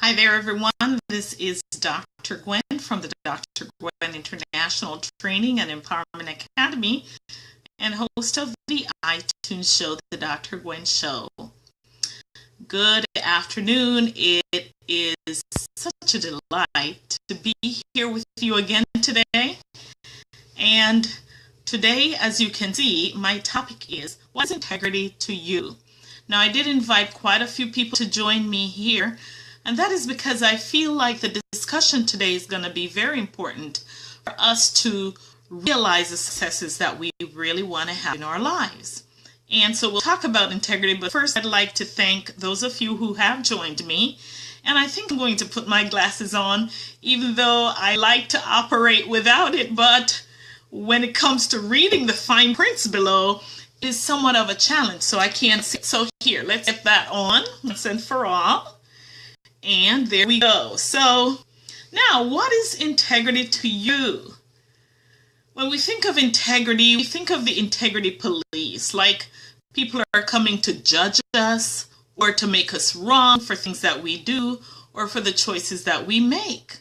Hi there, everyone. This is Dr. Gwen from the Dr. Gwen International Training and Empowerment Academy and host of the iTunes show, The Dr. Gwen Show. Good afternoon. It is such a delight to be here with you again today. And today, as you can see, my topic is, what is integrity to you? Now, I did invite quite a few people to join me here, and that is because I feel like the discussion today is going to be very important for us to realize the successes that we really want to have in our lives. And so we'll talk about integrity, but first I'd like to thank those of you who have joined me. And I think I'm going to put my glasses on, even though I like to operate without it, but when it comes to reading the fine prints below, it is somewhat of a challenge, so I can't see. So here, let's get that on once and for all. And there we go. So now, what is integrity to you? When we think of integrity, we think of the integrity police, like people are coming to judge us or to make us wrong for things that we do or for the choices that we make.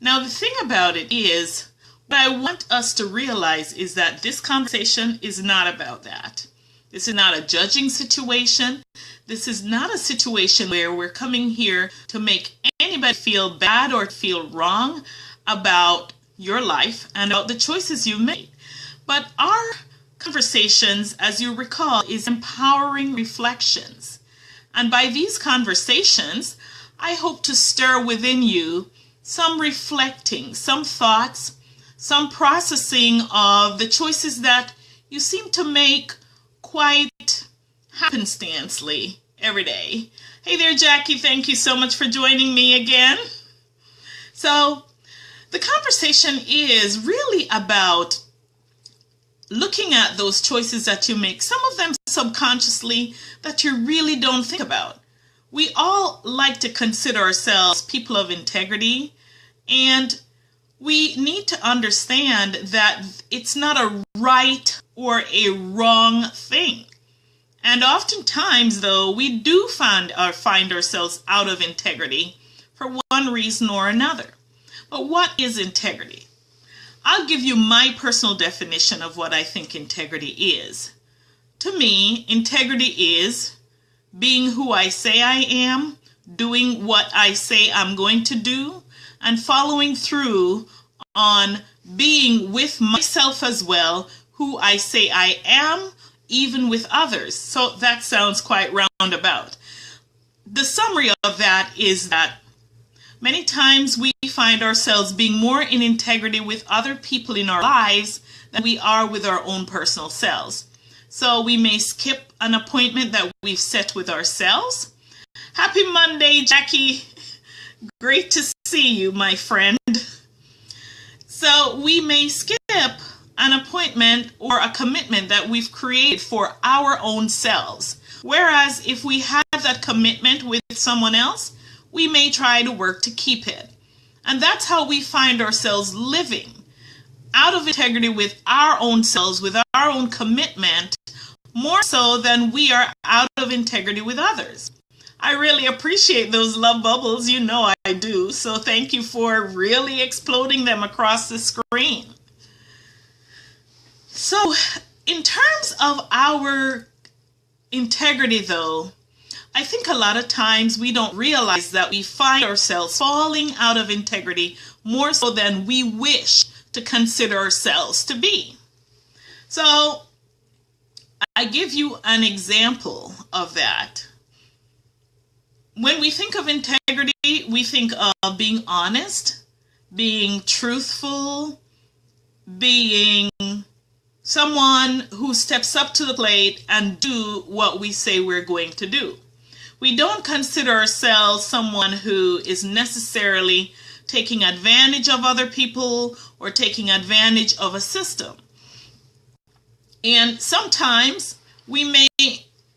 Now, the thing about it is, what I want us to realize is that this conversation is not about that. This is not a judging situation. This is not a situation where we're coming here to make anybody feel bad or feel wrong about your life and about the choices you made. But our conversations, as you recall, is empowering reflections. And by these conversations, I hope to stir within you some reflecting, some thoughts, some processing of the choices that you seem to make quite happenstancely every day. Hey there, Jackie. Thank you so much for joining me again. So the conversation is really about looking at those choices that you make, some of them subconsciously that you really don't think about. We all like to consider ourselves people of integrity, and we need to understand that it's not a right or a wrong thing. And oftentimes, though, we do find ourselves out of integrity for one reason or another. But what is integrity? I'll give you my personal definition of what I think integrity is. To me, integrity is being who I say I am, doing what I say I'm going to do, and following through on being with myself as well, who I say I am, even with others. So that sounds quite roundabout. The summary of that is that many times we find ourselves being more in integrity with other people in our lives than we are with our own personal selves. So we may skip an appointment that we've set with ourselves. Happy Monday, Jackie. Great to see you, my friend. So we may skip an appointment or a commitment that we've created for our own selves. Whereas if we had that commitment with someone else, we may try to work to keep it. And that's how we find ourselves living out of integrity with our own selves, with our own commitment, more so than we are out of integrity with others. I really appreciate those love bubbles. You know I do. So thank you for really exploding them across the screen. So in terms of our integrity, though, I think a lot of times we don't realize that we find ourselves falling out of integrity more so than we wish to consider ourselves to be. So I give you an example of that. When we think of integrity, we think of being honest, being truthful, being someone who steps up to the plate and do what we say we're going to do. We don't consider ourselves someone who is necessarily taking advantage of other people or taking advantage of a system. And sometimes we may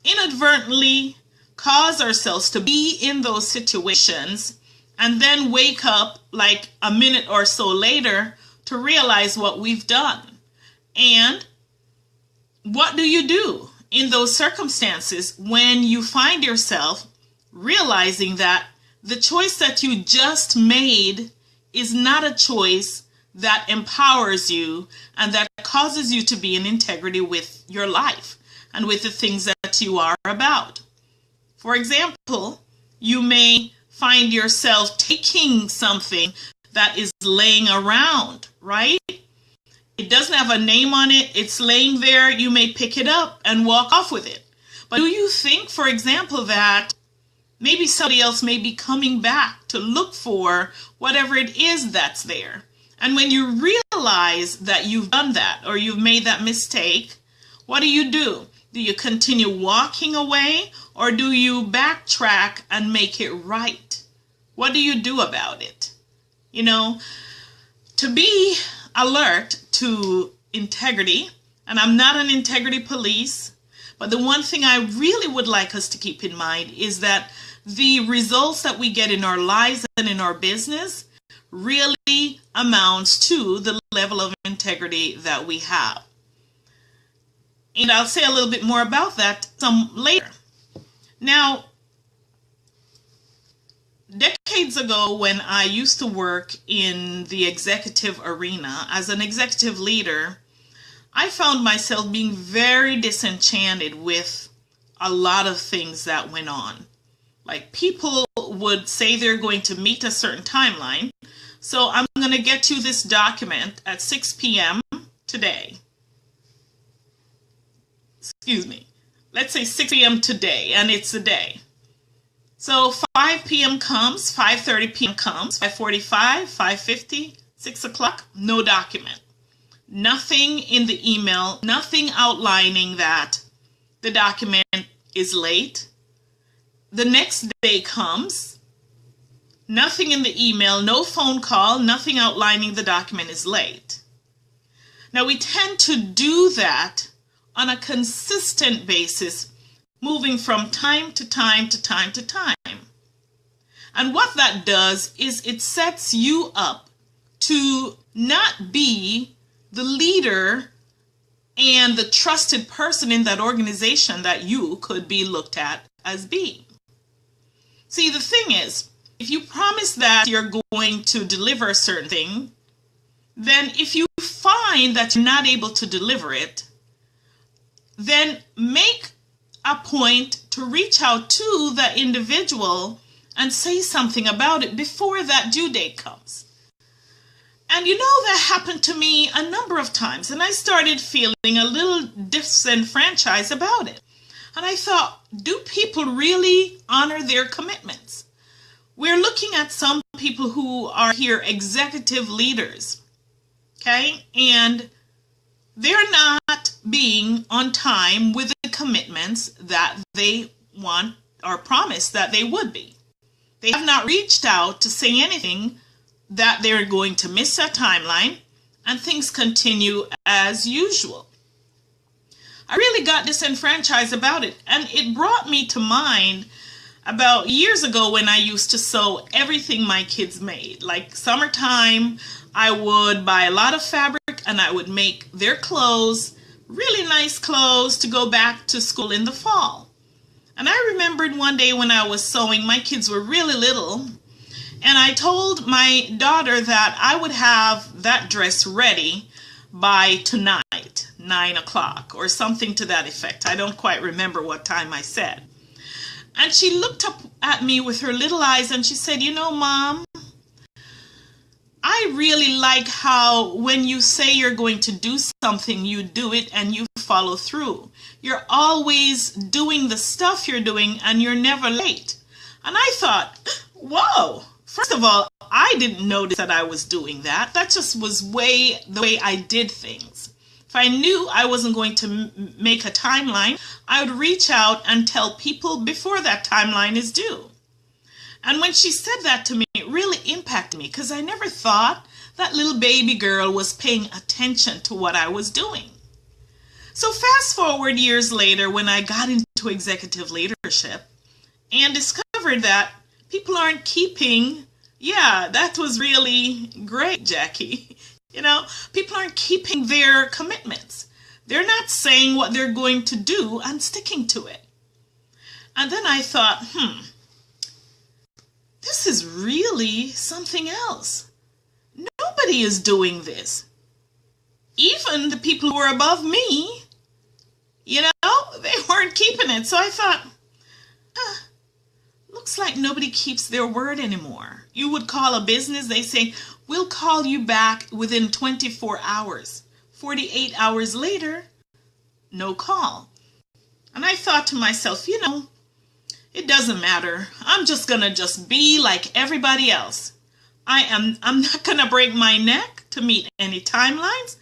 inadvertently cause ourselves to be in those situations and then wake up like a minute or so later to realize what we've done. And what do you do in those circumstances when you find yourself realizing that the choice that you just made is not a choice that empowers you and that causes you to be in integrity with your life and with the things that you are about. For example, you may find yourself taking something that is laying around, right? It doesn't have a name on it. It's laying there. You may pick it up and walk off with it. But do you think, for example, that maybe somebody else may be coming back to look for whatever it is that's there? And when you realize that you've done that or you've made that mistake, what do? Do you continue walking away or do you backtrack and make it right? What do you do about it? You know, to be alert to integrity, and I'm not an integrity police, but the one thing I really would like us to keep in mind is that the results that we get in our lives and in our business really amounts to the level of integrity that we have. And I'll say a little bit more about that some later. Now, decades ago, when I used to work in the executive arena as an executive leader, I found myself being very disenchanted with a lot of things that went on. Like, people would say they're going to meet a certain timeline. So I'm going to get you this document at 6 p.m. today. Excuse me. Let's say 6 p.m. today, and it's the day. So 5 p.m. comes, 5:30 p.m. comes, 5:45, 5:50, 6 o'clock, no document. Nothing in the email, nothing outlining that the document is late. The next day comes, nothing in the email, no phone call, nothing outlining the document is late. Now, we tend to do that on a consistent basis, moving from time to time to time to time. And what that does is it sets you up to not be the leader and the trusted person in that organization that you could be looked at as being. See, the thing is, if you promise that you're going to deliver a certain thing, then if you find that you're not able to deliver it, then make a point to reach out to the individual and say something about it before that due date comes. And you know, that happened to me a number of times, and I started feeling a little disenfranchised about it. And I thought, do people really honor their commitments? We're looking at some people who are here executive leaders, okay? And they're not being on time with the commitments that they want or promise that they would be. They have not reached out to say anything that they're going to miss a timeline, and things continue as usual. I really got disenfranchised about it, and it brought me to mind about years ago when I used to sew everything my kids made. Like summertime, I would buy a lot of fabric and I would make their clothes, really nice clothes, to go back to school in the fall. And I remembered one day when I was sewing, my kids were really little, and I told my daughter that I would have that dress ready by tonight, 9 o'clock, or something to that effect. I don't quite remember what time I said. And she looked up at me with her little eyes and she said, you know, Mom, I really like how when you say you're going to do something, you do it and you follow through. You're always doing the stuff you're doing and you're never late. And I thought, whoa, first of all, I didn't notice that I was doing that. That just was the way I did things. If I knew I wasn't going to make a timeline, I would reach out and tell people before that timeline is due. And when she said that to me, it really impacted me because I never thought that little baby girl was paying attention to what I was doing. So fast forward years later, when I got into executive leadership and discovered that people aren't keeping, yeah, that was really great, Jackie. You know, people aren't keeping their commitments. They're not saying what they're going to do and sticking to it. And then I thought, this this is really something else. Nobody is doing this. Even the people who are above me, they weren't keeping it. So I thought, looks like nobody keeps their word anymore. You would call a business, they say, we'll call you back within 24 hours. 48 hours later, no call. And I thought to myself, it doesn't matter. I'm just going to be like everybody else. I'm not going to break my neck to meet any timelines.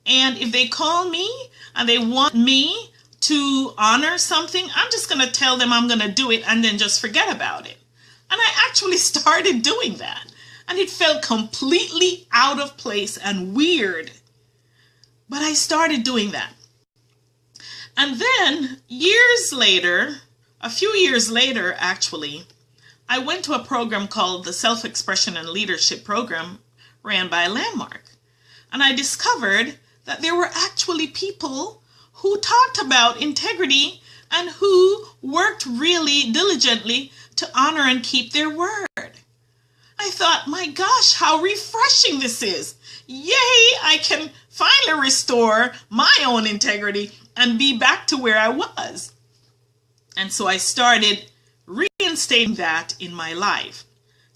And if they call me and they want me to honor something, I'm just going to tell them I'm going to do it and then just forget about it. And I actually started doing that. And it felt completely out of place and weird. But I started doing that. And then a few years later, actually, I went to a program called the Self-Expression and Leadership Program ran by Landmark. And I discovered that there were actually people who talked about integrity and who worked really diligently to honor and keep their word. I thought, my gosh, how refreshing this is. Yay, I can finally restore my own integrity and be back to where I was. And so I started reinstating that in my life.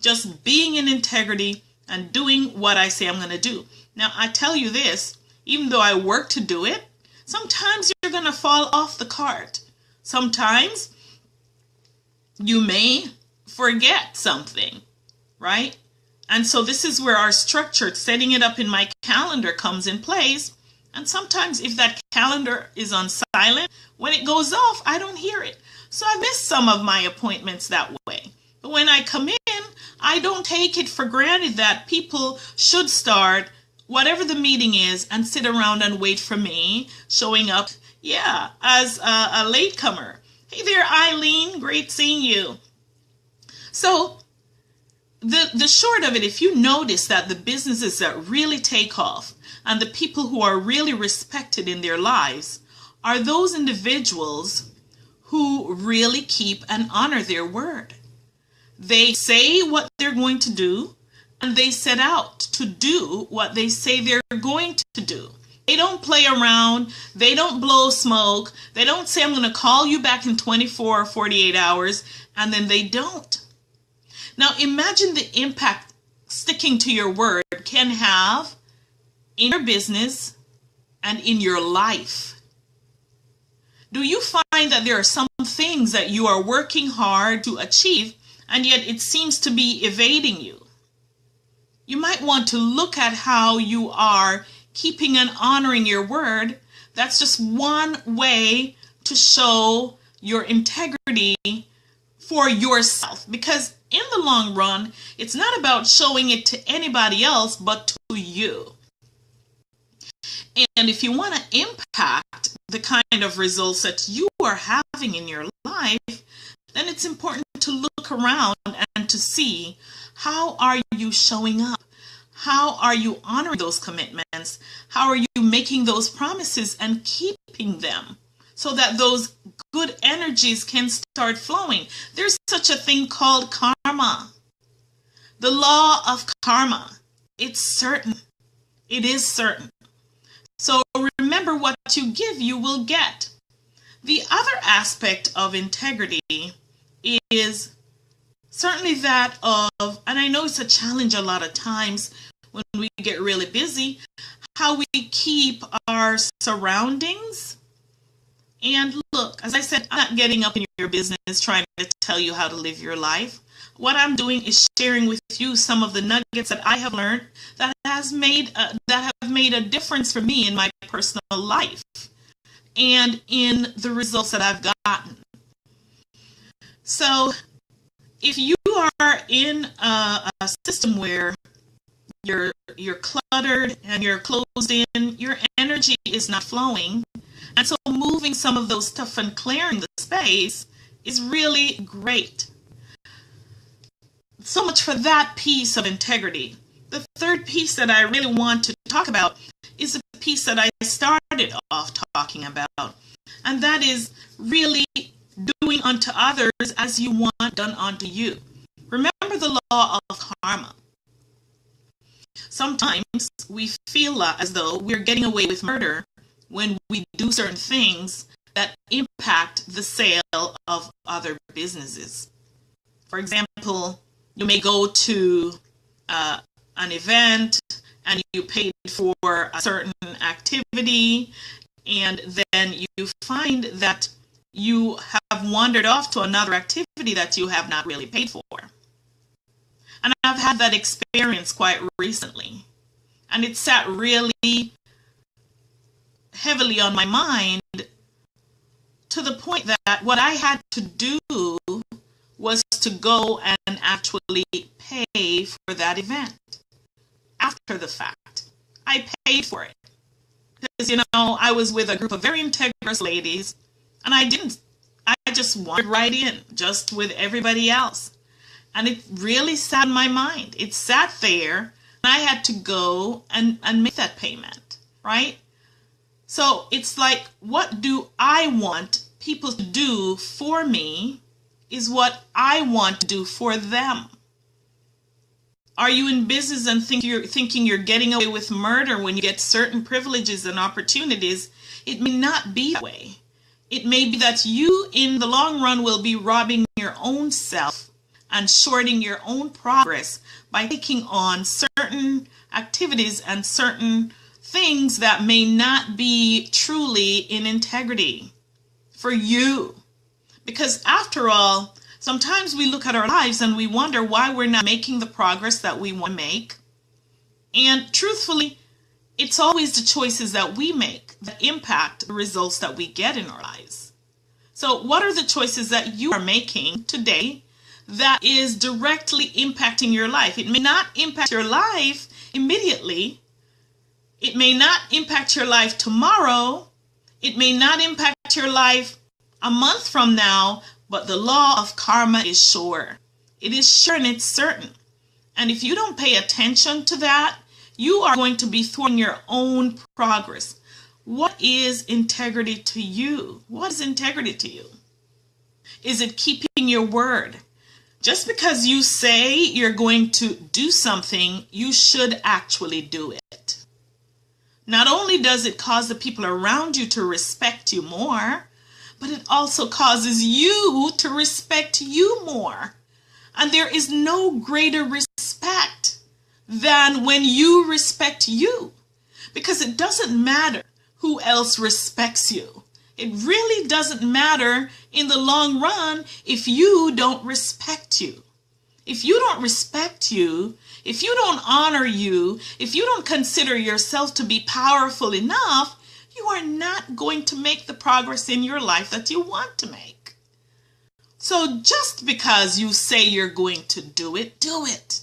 Just being in integrity and doing what I say I'm going to do. Now, I tell you this, even though I work to do it, sometimes you're going to fall off the cart. Sometimes you may forget something, right? And so this is where our structure, setting it up in my calendar, comes in place. And sometimes if that calendar is on silent, when it goes off, I don't hear it. So I miss some of my appointments that way. But when I come in, I don't take it for granted that people should start whatever the meeting is and sit around and wait for me showing up, as a latecomer. Hey there, Eileen, great seeing you. So the short of it, if you notice that the businesses that really take off and the people who are really respected in their lives are those individuals who really keep and honor their word. They say what they're going to do, and they set out to do what they say they're going to do. They don't play around. They don't blow smoke. They don't say, I'm going to call you back in 24 or 48 hours, and then they don't. Now, imagine the impact sticking to your word can have in your business and in your life. Do you find that there are some things that you are working hard to achieve, and yet it seems to be evading you? You might want to look at how you are keeping and honoring your word. That's just one way to show your integrity for yourself. Because in the long run, it's not about showing it to anybody else, but to you. And if you want to impact the kind of results that you are having in your life, then it's important to look around and to see, how are you showing up? How are you honoring those commitments? How are you making those promises and keeping them so that those good energies can start flowing? There's such a thing called karma. The law of karma. It's certain. It is certain. So remember, what you give, you will get. The other aspect of integrity is certainly that of, and I know it's a challenge a lot of times when we get really busy, how we keep our surroundings. And look, as I said, I'm not getting up in your business trying to tell you how to live your life. What I'm doing is sharing with you some of the nuggets that I have learned that have made a difference for me in my personal life and in the results that I've gotten. So if you are in a system where you're cluttered and you're closed in, your energy is not flowing, and so moving some of those stuff and clearing the space is really great. So much for that piece of integrity. The third piece that I really want to talk about is the piece that I started off talking about, and that is really doing unto others as you want done unto you. Remember the law of karma. Sometimes we feel as though we're getting away with murder when we do certain things that impact the sale of other businesses. For example, you may go to an event and you paid for a certain activity, and then you find that you have wandered off to another activity that you have not really paid for. And I've had that experience quite recently, and it sat really heavily on my mind to the point that what I had to do was to go and actually pay for that event after the fact. I paid for it because, I was with a group of very integrous ladies, and I just wandered right in, just with everybody else. And it really sat in my mind. It sat there, and I had to go and make that payment, right? So it's like, what do I want people to do for me is what I want to do for them. Are you in business and thinking you're getting away with murder when you get certain privileges and opportunities? It may not be that way. It may be that you, in the long run, will be robbing your own self and shorting your own progress by taking on certain activities and certain things that may not be truly in integrity for you. Because after all, sometimes we look at our lives and we wonder why we're not making the progress that we want to make. And truthfully, it's always the choices that we make that impact the results that we get in our lives. So what are the choices that you are making today that is directly impacting your life? It may not impact your life immediately. It may not impact your life tomorrow. It may not impact your life a month from now, but the law of karma is sure. It is sure and it's certain. And if you don't pay attention to that, you are going to be thwarting your own progress. What is integrity to you? What is integrity to you? Is it keeping your word? Just because you say you're going to do something, you should actually do it. Not only does it cause the people around you to respect you more, but it also causes you to respect you more. And there is no greater respect than when you respect you, because it doesn't matter who else respects you. It really doesn't matter in the long run if you don't respect you. If you don't respect you, if you don't honor you, if you don't consider yourself to be powerful enough, you are not going to make the progress in your life that you want to make. So just because you say you're going to do it, do it.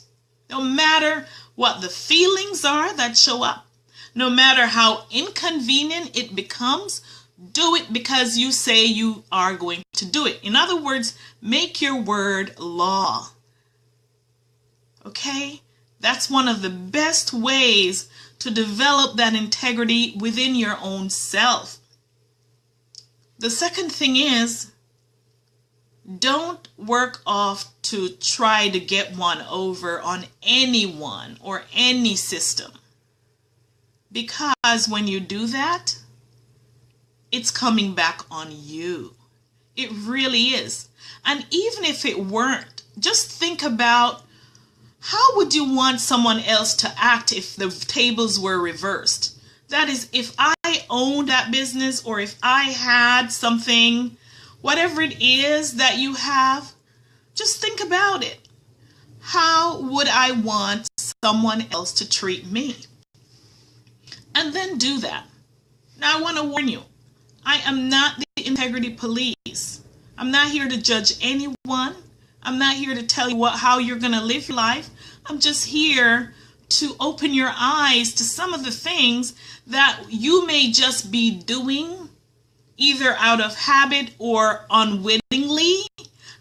No matter what the feelings are that show up, no matter how inconvenient it becomes, do it because you say you are going to do it. In other words, make your word law. Okay? That's one of the best ways to develop that integrity within your own self. The second thing is, don't work off to try to get one over on anyone or any system. Because when you do that, it's coming back on you. It really is. And even if it weren't, just think about, how would you want someone else to act if the tables were reversed? That is, if I owned that business, or if I had something, whatever it is that you have, just think about it. How would I want someone else to treat me? And then do that. Now I want to warn you, I am not the integrity police. I'm not here to judge anyone. I'm not here to tell you how you're going to live your life. I'm just here to open your eyes to some of the things that you may just be doing either out of habit or unwittingly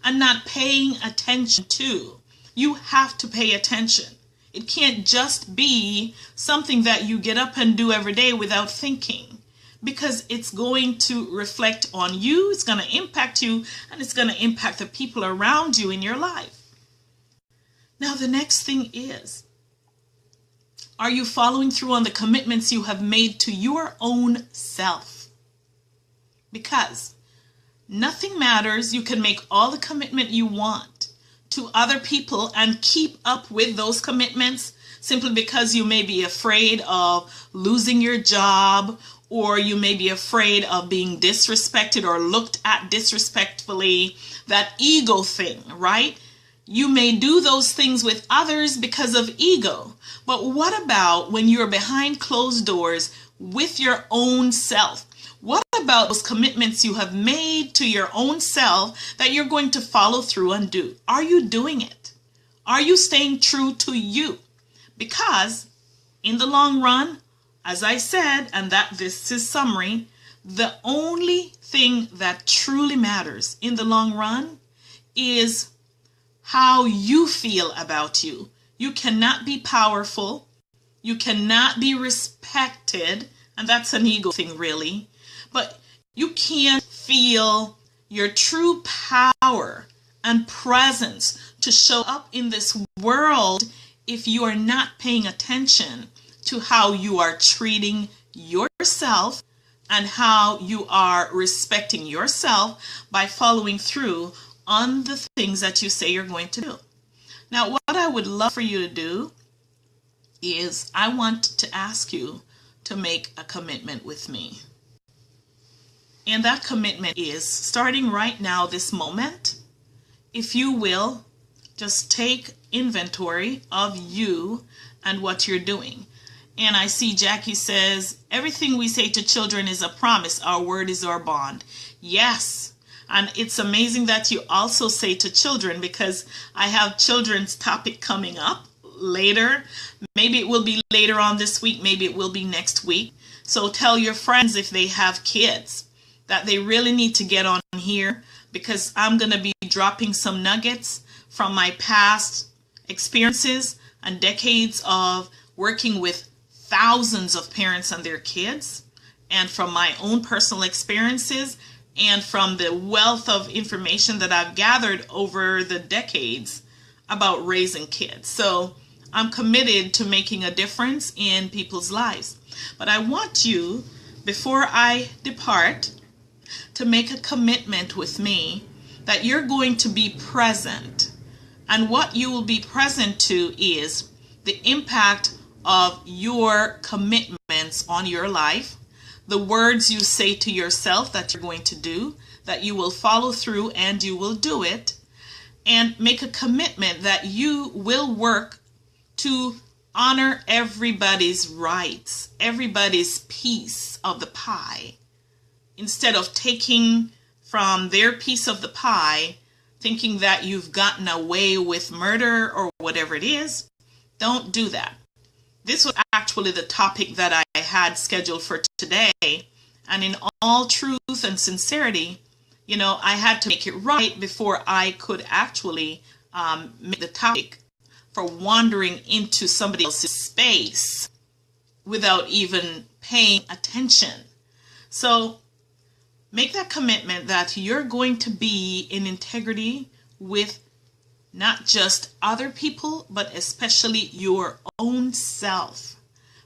and not paying attention to. You have to pay attention. It can't just be something that you get up and do every day without thinking, because it's going to reflect on you, it's going to impact you, and it's going to impact the people around you in your life. Now, the next thing is, are you following through on the commitments you have made to your own self? Because nothing matters. You can make all the commitment you want to other people and keep up with those commitments simply because you may be afraid of losing your job, or you may be afraid of being disrespected or looked at disrespectfully. That ego thing, right? You may do those things with others because of ego. But what about when you're behind closed doors with your own self? What about those commitments you have made to your own self that you're going to follow through and do? Are you doing it? Are you staying true to you? Because in the long run, as I said, and that this is summary, the only thing that truly matters in the long run is how you feel about you. You cannot be powerful. You cannot be respected. And that's an ego thing, really. But you can't feel your true power and presence to show up in this world if you are not paying attention to how you are treating yourself and how you are respecting yourself by following through on the things that you say you're going to do. Now, what I would love for you to do is I want to ask you to make a commitment with me. And that commitment is, starting right now, this moment, if you will, just take inventory of you and what you're doing. And I see Jackie says, everything we say to children is a promise. Our word is our bond. Yes. And it's amazing that you also say to children, because I have children's topic coming up later. Maybe it will be later on this week. Maybe it will be next week. So tell your friends if they have kids that they really need to get on here, because I'm going to be dropping some nuggets from my past experiences and decades of working with thousands of parents and their kids, and from my own personal experiences, and from the wealth of information that I've gathered over the decades about raising kids. So I'm committed to making a difference in people's lives. But I want you, before I depart, to make a commitment with me that you're going to be present. And what you will be present to is the impact of your commitments on your life, the words you say to yourself that you're going to do, that you will follow through and you will do it, and make a commitment that you will work to honor everybody's rights, everybody's piece of the pie. Instead of taking from their piece of the pie, thinking that you've gotten away with murder or whatever it is, don't do that. This was actually the topic that I had scheduled for today. And in all truth and sincerity, I had to make it right before I could actually make the topic for wandering into somebody else's space without even paying attention. So make that commitment that you're going to be in integrity with not just other people, but especially your own self.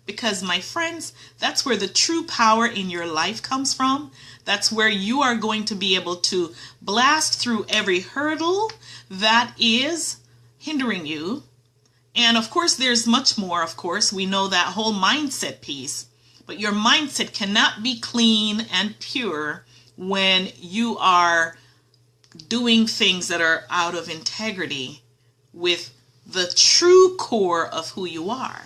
Because, my friends, that's where the true power in your life comes from. That's where you are going to be able to blast through every hurdle that is hindering you. And of course, there's much more, of course. We know that whole mindset piece. But your mindset cannot be clean and pure when you are doing things that are out of integrity with the true core of who you are.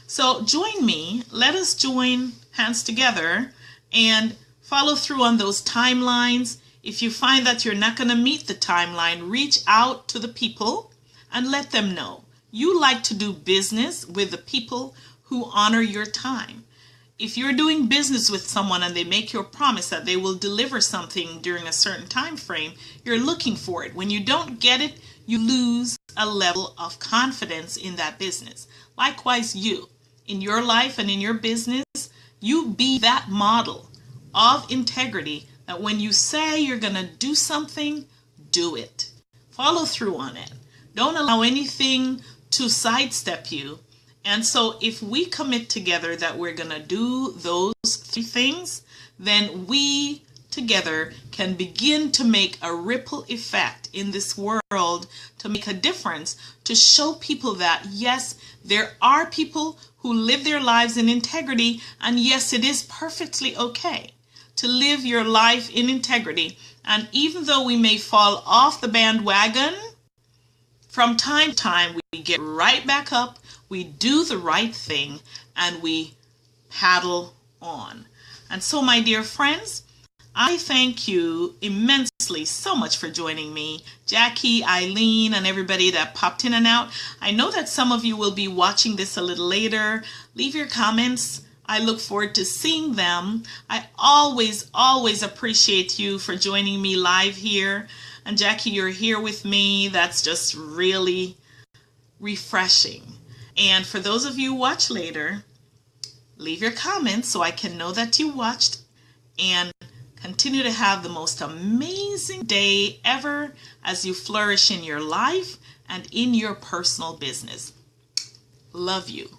So join me. Let us join hands together and follow through on those timelines. If you find that you're not going to meet the timeline, reach out to the people and let them know. You like to do business with the people who honor your time. If you're doing business with someone and they make you a promise that they will deliver something during a certain time frame, you're looking for it. When you don't get it, you lose a level of confidence in that business. Likewise, you, in your life and in your business, you be that model of integrity that when you say you're going to do something, do it. Follow through on it. Don't allow anything to sidestep you. And so if we commit together that we're going to do those three things, then we together can begin to make a ripple effect in this world, to make a difference, to show people that yes, there are people who live their lives in integrity, and yes, it is perfectly okay to live your life in integrity. And even though we may fall off the bandwagon, from time to time we get right back up, we do the right thing, and we paddle on. And so, my dear friends, I thank you immensely so much for joining me, Jackie, Eileen, and everybody that popped in and out. I know that some of you will be watching this a little later. Leave your comments. I look forward to seeing them. I always appreciate you for joining me live here. And Jackie, you're here with me. That's just really refreshing. And for those of you who watch later, leave your comments so I can know that you watched, and continue to have the most amazing day ever as you flourish in your life and in your personal business. Love you.